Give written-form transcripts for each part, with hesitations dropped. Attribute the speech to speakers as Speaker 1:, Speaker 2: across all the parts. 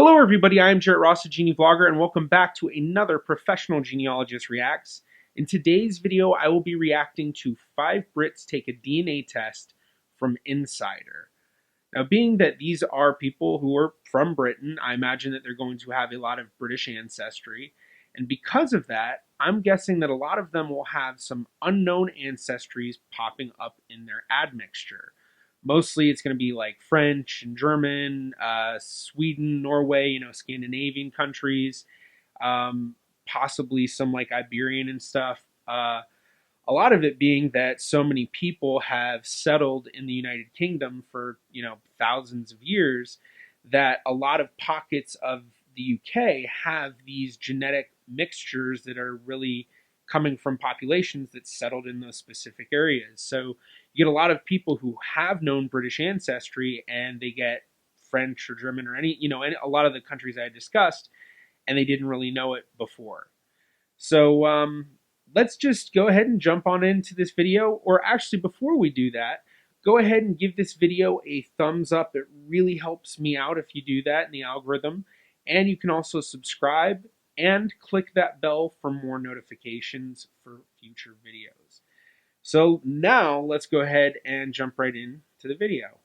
Speaker 1: Hello everybody, I am Jarrett Ross of GeneaVlogger and welcome back to another Professional Genealogist Reacts. In today's video, I will be reacting to 5 Brits take a DNA test from Insider. Now, being that these are people who are from Britain, I imagine that they're going to have a lot of British ancestry. And because of that, I'm guessing that a lot of them will have some unknown ancestries popping up in their admixture. Mostly it's going to be like French and German, Sweden, Norway, Scandinavian countries, possibly some like Iberian and stuff. A lot of it being that so many people have settled in the United Kingdom for, thousands of years, that a lot of pockets of the UK have these genetic mixtures that are really coming from populations that settled in those specific areas. So you get a lot of people who have known British ancestry and they get French or German or any a lot of the countries I discussed, and they didn't really know it before. So let's just go ahead and jump on into this video. Or actually, before we do that, go ahead and give this video a thumbs up. It really helps me out if you do that in the algorithm. And you can also subscribe and click that bell for more notifications for future videos. So now let's go ahead and jump right into the video.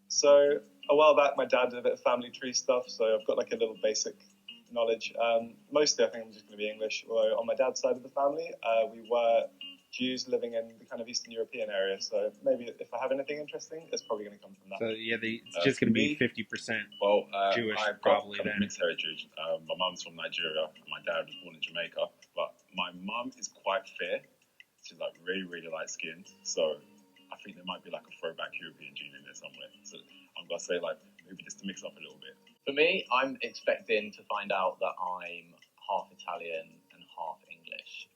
Speaker 2: So a while back, my dad did a bit of family tree stuff, so I've got like a little basic knowledge. Mostly, I think I'm just going to be English. Although on my dad's side of the family, we were Jews living in the kind of Eastern European area. So maybe if I have anything interesting, it's probably going to come from that.
Speaker 1: So yeah, it's just going to be 50% Jewish,
Speaker 3: I've
Speaker 1: probably
Speaker 3: got
Speaker 1: then.
Speaker 3: mixed heritage. My mum's from Nigeria, and my dad was born in Jamaica. But my mum is quite fair. She's like really, really light skinned. So I think there might be like a throwback European gene in there somewhere. So I'm going to say like maybe just to mix up a little bit.
Speaker 4: For me, I'm expecting to find out that I'm half Italian and half English.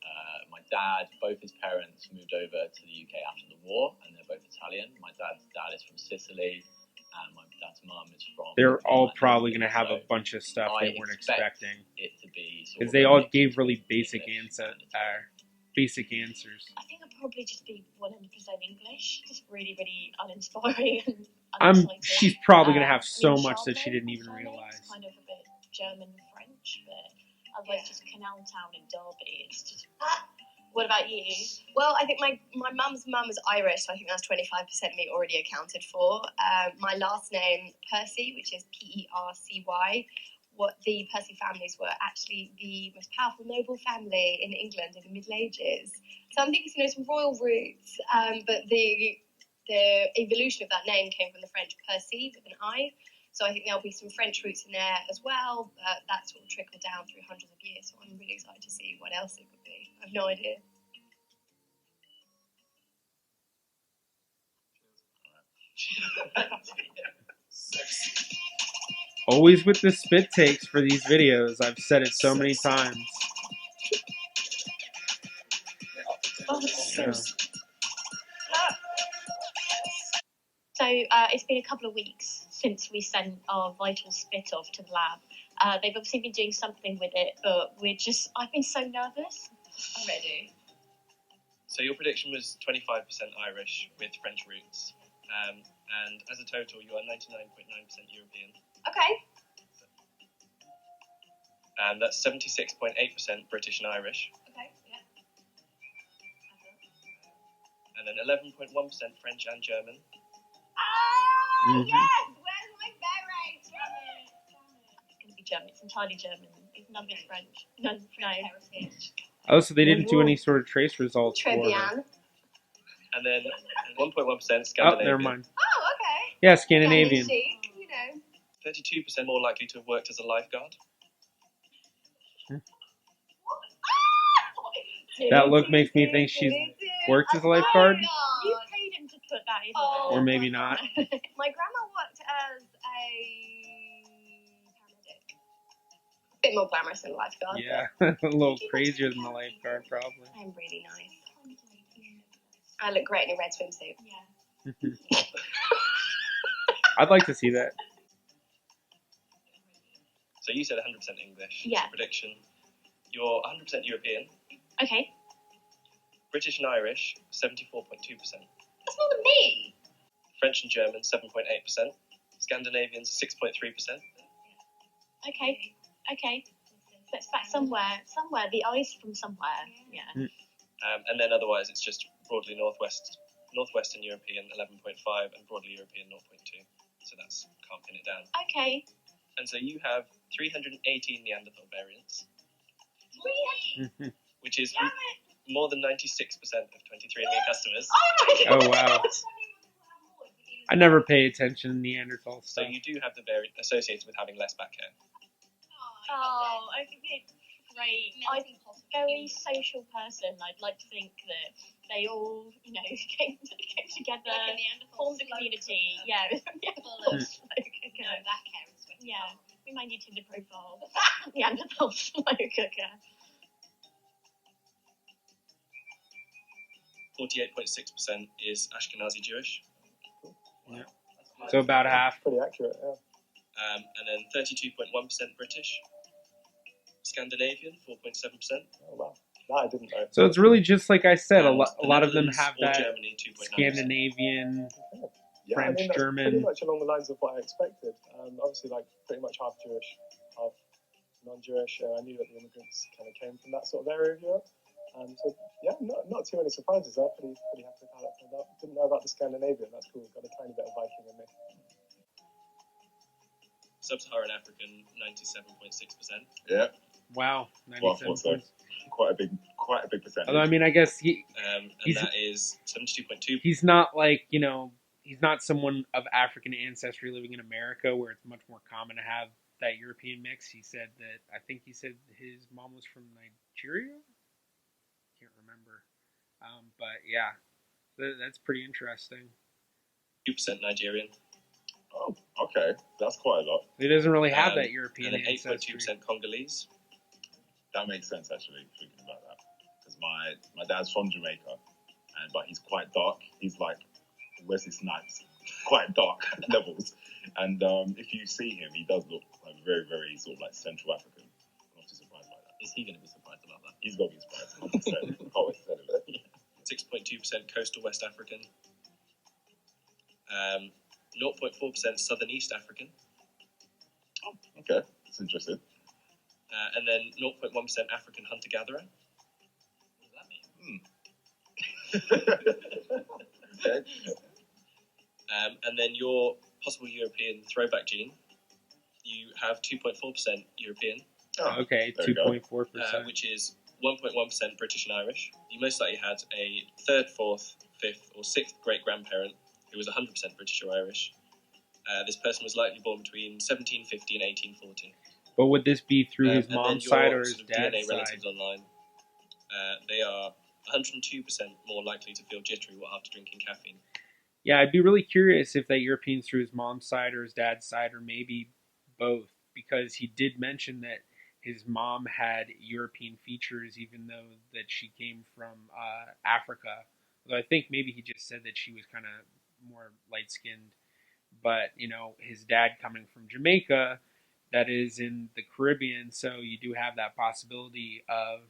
Speaker 4: My dad, both his parents moved over to the UK after the war, and they're both Italian. My dad's dad is from Sicily, and my dad's mum is from...
Speaker 1: They're all probably going to have a bunch of stuff they weren't expecting. Because they all gave really basic answers.
Speaker 5: I think I'd probably just be 100% English, just really, really uninspiring and unexciting.
Speaker 1: She's probably going to have so much that she didn't even realize.
Speaker 5: Kind of a bit German French, but otherwise just Canal Town in Derby. It's just... What about you?
Speaker 6: Well, I think my mum's mum is Irish, so I think that's 25% me already accounted for. My last name, Percy, which is P-E-R-C-Y. What the Percy families were actually the most powerful noble family in England in the Middle Ages. So I'm thinking, some royal roots, but the evolution of that name came from the French Percy with an I. So I think there'll be some French roots in there as well. That sort of trickled down through hundreds of years. So I'm really excited to see what else it could be. I have no idea.
Speaker 1: Always with the spit takes for these videos. I've said it so many times. Yeah.
Speaker 5: So it's been a couple of weeks since we sent our vital spit off to the lab. They've obviously been doing something with it, but I've been so nervous.
Speaker 6: I'm ready.
Speaker 7: So your prediction was 25% Irish with French roots. And as a total, you are 99.9% European.
Speaker 6: Okay.
Speaker 7: And that's 76.8% British and Irish.
Speaker 6: Okay, yeah.
Speaker 7: And then 11.1% French and German.
Speaker 6: Oh, yes! Where's my beret?
Speaker 5: It's going to be German. It's entirely German. It's none of it's French. No.
Speaker 6: Heritage.
Speaker 1: Oh, so they didn't do any sort of trace results for her.
Speaker 6: Trevian.
Speaker 7: And then 1.1% Scandinavian.
Speaker 1: Oh, never mind.
Speaker 6: Oh, okay.
Speaker 1: Yeah, Scandinavian.
Speaker 6: Chic,
Speaker 7: 32% more likely to have worked as a lifeguard.
Speaker 1: That look makes me think she's worked as a lifeguard.
Speaker 5: You paid him to put that in.
Speaker 1: Or maybe not.
Speaker 6: My grandma worked as a paramedic. A bit more glamorous than a lifeguard.
Speaker 1: Yeah, a little crazier than the lifeguard, probably.
Speaker 6: I'm really nice. I look great in a red swimsuit.
Speaker 5: Yeah.
Speaker 1: I'd like to see that.
Speaker 7: So you said 100% English.
Speaker 5: Yeah.
Speaker 7: Prediction. You're 100% European.
Speaker 5: Okay.
Speaker 7: British and Irish, 74.2%.
Speaker 6: That's more than me.
Speaker 7: French and German, 7.8%. Scandinavians, 6.3%.
Speaker 5: Okay. So it's back somewhere. The I's from somewhere. Yeah.
Speaker 7: And then otherwise, it's just broadly Northwestern European, 11.5, and broadly European, 0.2. So that's, can't pin it down.
Speaker 5: Okay.
Speaker 7: And so you have 318 Neanderthal variants, which is more than 96% of 23andMe customers.
Speaker 1: Oh, wow. I never pay attention to Neanderthal
Speaker 7: So
Speaker 1: stuff.
Speaker 7: you do have the variant associated with having less back hair.
Speaker 5: Oh, okay, great. I'm a very social person. I'd like to think that they all, came together, formed a community. Yeah, full of back hair and sweat. Yeah, we might need Tinder profile. Neanderthal slow cooker.
Speaker 7: 48.6% is Ashkenazi Jewish.
Speaker 1: Yeah. So about half.
Speaker 2: Pretty accurate, yeah.
Speaker 7: And then 32.1% British. Scandinavian, 4.7%.
Speaker 2: Oh, wow. That I didn't know.
Speaker 1: So it's really just like I said, a
Speaker 7: And
Speaker 1: lot of them
Speaker 7: Netherlands
Speaker 1: have
Speaker 7: or
Speaker 1: that
Speaker 7: Germany, 2.9%.
Speaker 1: Scandinavian,
Speaker 2: Yeah,
Speaker 1: French,
Speaker 2: I mean, that's
Speaker 1: German.
Speaker 2: pretty much along the lines of what I expected. Obviously, like, pretty much half Jewish, half non-Jewish. I knew that the immigrants kind of came from that sort of area of Europe. So, yeah, not too many surprises there. Pretty happy with how that turned out. Didn't know about the Scandinavian. That's cool. Got a tiny bit of Viking in me.
Speaker 7: Sub-Saharan African, 97.6%.
Speaker 3: Yeah.
Speaker 1: wow,
Speaker 3: Well,
Speaker 1: 97
Speaker 3: I thought so.
Speaker 1: points.
Speaker 3: Quite a big percentage.
Speaker 1: Although, I mean, I guess
Speaker 7: And
Speaker 1: He's-
Speaker 7: that is 72.2%.
Speaker 1: he's not like, he's not someone of African ancestry living in America where it's much more common to have that European mix. He said I think he said his mom was from Nigeria? Can't remember. But yeah, that's pretty interesting.
Speaker 7: 2% Nigerian.
Speaker 3: Oh, okay. That's quite a lot.
Speaker 1: He doesn't really have that European
Speaker 7: And then
Speaker 1: ancestry.
Speaker 7: 8.2% Congolese.
Speaker 3: That makes sense, actually, thinking about that. Because my dad's from Jamaica, but he's quite dark. He's like Wesley Snipes, quite dark levels. And if you see him, he does look like very, very sort of like Central African. I'm not too surprised by that.
Speaker 7: Is he going to be surprised about that?
Speaker 3: He's got to be surprised. 100%. Can't wait to tell him that.
Speaker 7: 6.2% coastal West African. 0.4% Southern East African.
Speaker 3: Oh, okay. That's interesting.
Speaker 7: And then 0.1% African hunter-gatherer.
Speaker 3: What does that mean? Okay.
Speaker 7: And then your possible European throwback gene, you have 2.4% European,
Speaker 3: Oh,
Speaker 1: Okay,
Speaker 3: there we go.
Speaker 1: 2.4%.
Speaker 7: which is 1.1% British and Irish. You most likely had a third, fourth, fifth, or sixth great-grandparent who was 100% British or Irish. This person was likely born between 1750 and 1840.
Speaker 1: But would this be through his
Speaker 7: And then
Speaker 1: mom's
Speaker 7: your
Speaker 1: side or his
Speaker 7: sort of DNA
Speaker 1: dad's side?
Speaker 7: relatives online, they are 102% more likely to feel jittery after drinking caffeine.
Speaker 1: Yeah, I'd be really curious if that European's through his mom's side or his dad's side or maybe both, because he did mention that his mom had European features even though that she came from Africa. Although I think maybe he just said that she was kind of more light-skinned. But, his dad coming from Jamaica, that is in the Caribbean, so you do have that possibility of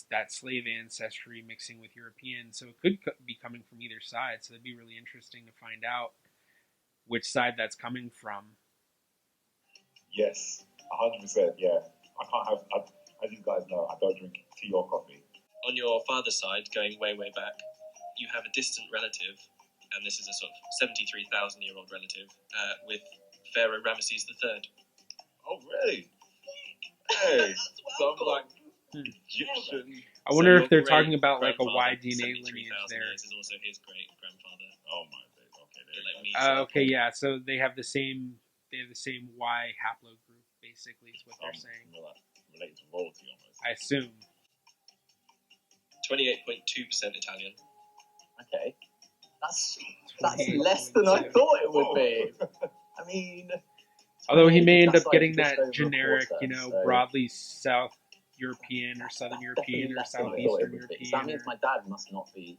Speaker 1: that slave ancestry mixing with European, so it could be coming from either side. So it'd be really interesting to find out which side that's coming from.
Speaker 3: Yes, 100%. Yeah, I can't have. As you guys know, I don't drink tea or coffee.
Speaker 7: On your father's side, going way, way back, you have a distant relative, and this is a sort of 73,000-year-old relative, with Pharaoh Ramesses III.
Speaker 3: Oh, really? Hey, some like Egyptian.
Speaker 1: I wonder
Speaker 7: your
Speaker 1: if they're talking about like a
Speaker 7: great-grandfather,
Speaker 1: Y DNA
Speaker 7: 73,000
Speaker 1: lineage there.
Speaker 7: years, is also his great-grandfather.
Speaker 3: Oh my days. Okay, there you
Speaker 7: Like
Speaker 3: go.
Speaker 7: me, so
Speaker 1: Okay, yeah. So they have the same Y haplogroup, basically, is what they're saying.
Speaker 3: Like, related to royalty almost.
Speaker 1: I assume.
Speaker 7: 28.2% Italian.
Speaker 4: Okay. That's less than I thought it would be. I mean,
Speaker 1: Although he may end
Speaker 4: that's
Speaker 1: up getting
Speaker 4: just over
Speaker 1: that
Speaker 4: a
Speaker 1: generic,
Speaker 4: quarter, so
Speaker 1: broadly South European or Southern
Speaker 4: definitely
Speaker 1: European or
Speaker 4: less than I thought it
Speaker 1: Southeastern
Speaker 4: would be.
Speaker 1: European.
Speaker 4: So that means my dad must not be.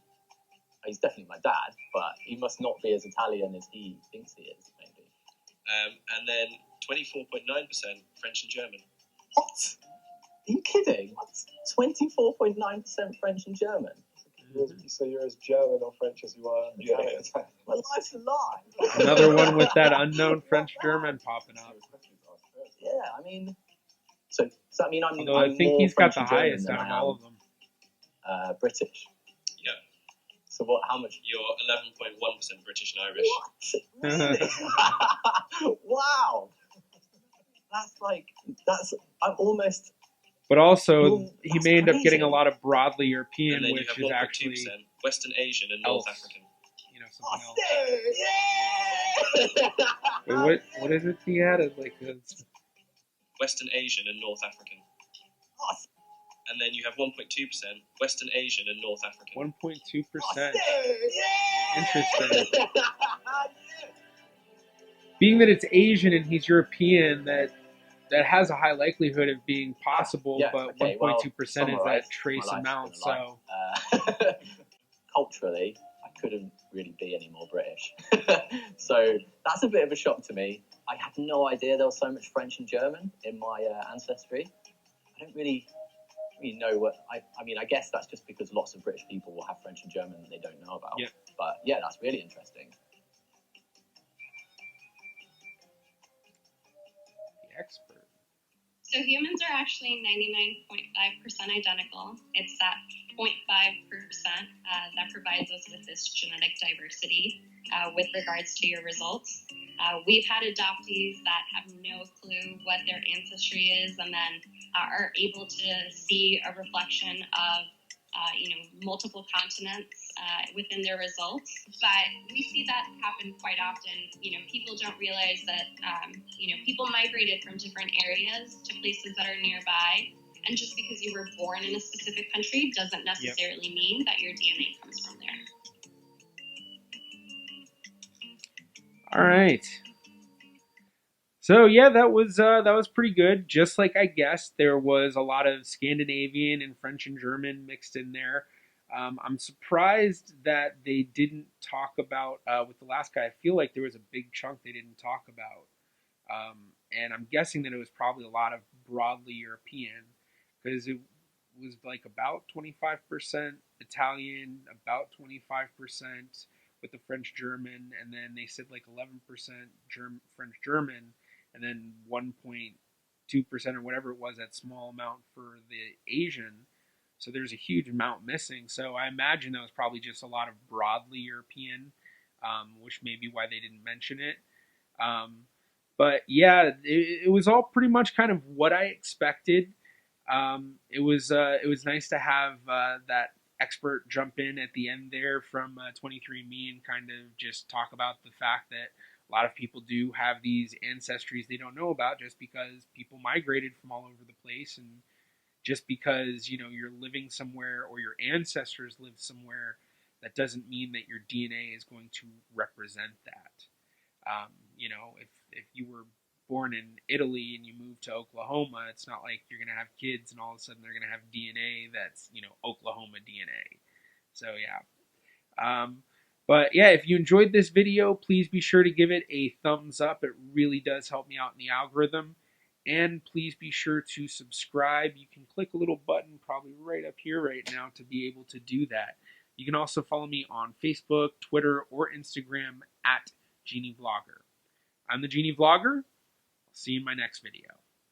Speaker 4: He's definitely my dad, but he must not be as Italian as he thinks he is. Maybe.
Speaker 7: And then 24.9% French and German.
Speaker 4: What? Are you kidding? 24.9% French and German.
Speaker 2: So you're as German or French as you are Italian.
Speaker 4: My life's a lie.
Speaker 1: Another one with that unknown French-German popping up.
Speaker 4: Yeah, I mean, so does that mean I'm
Speaker 1: Although I think
Speaker 4: more
Speaker 1: he's got
Speaker 4: French
Speaker 1: the
Speaker 4: and German
Speaker 1: highest
Speaker 4: than
Speaker 1: out of
Speaker 4: I
Speaker 1: all
Speaker 4: am
Speaker 1: of them.
Speaker 4: British?
Speaker 7: Yeah.
Speaker 4: So what? How much?
Speaker 7: You're 11.1% British and Irish.
Speaker 4: What? Really? Wow. I'm almost.
Speaker 1: But also,
Speaker 4: Well,
Speaker 1: he
Speaker 4: that's
Speaker 1: may end up getting a
Speaker 4: crazy.
Speaker 1: lot of broadly European,
Speaker 7: And then you
Speaker 1: which
Speaker 7: have
Speaker 1: is
Speaker 7: 1.2%
Speaker 1: actually
Speaker 7: Western Asian and North
Speaker 1: else.
Speaker 7: African.
Speaker 1: You know, something else.
Speaker 4: Yeah!
Speaker 1: Wait, what is it he had? Like
Speaker 7: Western Asian and North African. And then you have 1.2% Western Asian and North African.
Speaker 1: 1.2%. Interesting. Being that it's Asian and he's European, that has a high likelihood of being possible,
Speaker 4: Yeah,
Speaker 1: but
Speaker 4: okay,
Speaker 1: 1.2% is
Speaker 4: summarise,
Speaker 1: that trace
Speaker 4: my life's
Speaker 1: amount.
Speaker 4: been a lie.
Speaker 1: So
Speaker 4: Culturally, I couldn't really be any more British. So that's a bit of a shock to me. I had no idea there was so much French and German in my ancestry. I don't really know what. I mean, I guess that's just because lots of British people will have French and German that they don't know about.
Speaker 1: Yeah.
Speaker 4: But yeah, that's really interesting.
Speaker 1: the expert.
Speaker 8: So humans are actually 99.5% identical. It's that 0.5% that provides us with this genetic diversity with regards to your results. We've had adoptees that have no clue what their ancestry is and then are able to see a reflection of multiple continents within their results. But we see that happen quite often. People don't realize that, people migrated from different areas to places that are nearby. And just because you were born in a specific country doesn't necessarily mean that your DNA comes from there.
Speaker 1: All right. So yeah, that was pretty good. Just like I guessed, there was a lot of Scandinavian and French and German mixed in there. I'm surprised that they didn't talk about with the last guy. I feel like there was a big chunk they didn't talk about, and I'm guessing that it was probably a lot of broadly European because it was like about 25% Italian, about 25% with the French German, and then they said like 11% French German, and then 1.2% or whatever it was, that small amount for the Asian. So there's a huge amount missing. So I imagine that was probably just a lot of broadly European, which may be why they didn't mention it. But yeah, it was all pretty much kind of what I expected. It was nice to have that expert jump in at the end there from 23andMe and kind of just talk about the fact that a lot of people do have these ancestries they don't know about just because people migrated from all over the place, and just because you're living somewhere or your ancestors lived somewhere, that doesn't mean that your DNA is going to represent that. If you were born in Italy and you moved to Oklahoma, it's not like you're going to have kids and all of a sudden they're going to have DNA that's, Oklahoma DNA. So, yeah. But, yeah, if you enjoyed this video, please be sure to give it a thumbs up. It really does help me out in the algorithm. And please be sure to subscribe. You can click a little button probably right up here right now to be able to do that. You can also follow me on Facebook, Twitter, or Instagram at GeneaVlogger. I'm the GeneaVlogger. See you in my next video.